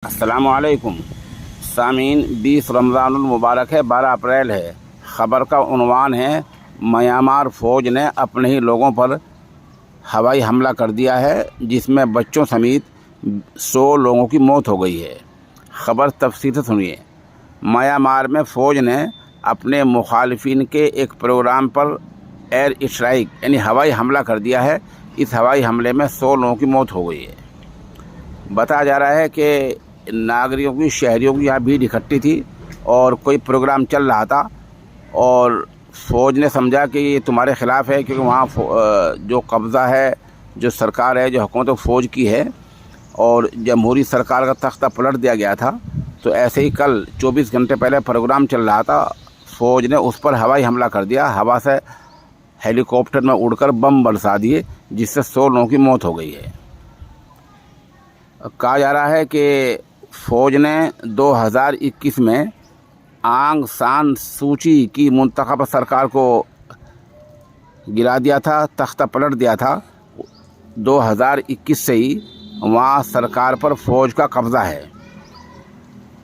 अस्सलामुअलैकुम सामीन। 20 रमज़ानुल मुबारक है, 12 अप्रैल है। ख़बर का उन्वान है, म्यांमार फ़ौज ने अपने ही लोगों पर हवाई हमला कर दिया है, जिसमें बच्चों समेत 100 लोगों की मौत हो गई है। ख़बर तफसील से सुनिए। म्यांमार में फ़ौज ने अपने मुखालिफिन के एक प्रोग्राम पर एयर स्ट्राइक यानी हवाई हमला कर दिया है। इस हवाई हमले में 100 लोगों की मौत हो गई है। बताया जा रहा है कि नागरिकों की, शहरियों की यहाँ भीड़ इकट्ठी थी और कोई प्रोग्राम चल रहा था और फ़ौज ने समझा कि ये तुम्हारे ख़िलाफ़ है, क्योंकि वहाँ जो कब्ज़ा है, जो सरकार है, जो हुकूमत फ़ौज की है और जमहूरी सरकार का तख्ता पलट दिया गया था। तो ऐसे ही कल 24 घंटे पहले प्रोग्राम चल रहा था, फ़ौज ने उस पर हवाई हमला कर दिया। हवा से हेलीकॉप्टर में उड़कर बम बरसा दिए, जिससे 100 लोगों की मौत हो गई है। कहा जा रहा है कि फ़ौज ने 2021 में आंग सान सूची की मुंतखब सरकार को गिरा दिया था, तख्ता पलट दिया था। 2021 से ही वहाँ सरकार पर फ़ौज का कब्ज़ा है।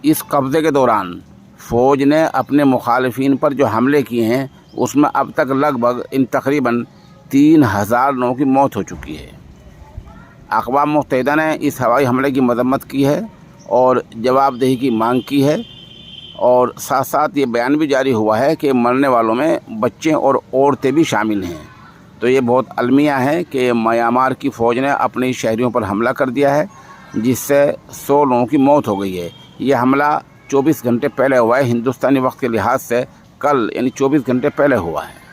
इस कब्ज़े के दौरान फ़ौज ने अपने मुखालिफिन पर जो हमले किए हैं, उसमें अब तक लगभग तकरीबन 3000 लोगों की मौत हो चुकी है। अक़वाम मुत्तहिदा ने इस हवाई हमले की मज़म्मत की है और जवाबदेही की मांग की है, और साथ साथ ये बयान भी जारी हुआ है कि मरने वालों में बच्चे और औरतें भी शामिल हैं। तो ये बहुत अलमिया है कि म्यांमार की फ़ौज ने अपने शहरियों पर हमला कर दिया है, जिससे 100 लोगों की मौत हो गई है। ये हमला 24 घंटे पहले हुआ है, हिंदुस्तानी वक्त के लिहाज से कल यानी 24 घंटे पहले हुआ है।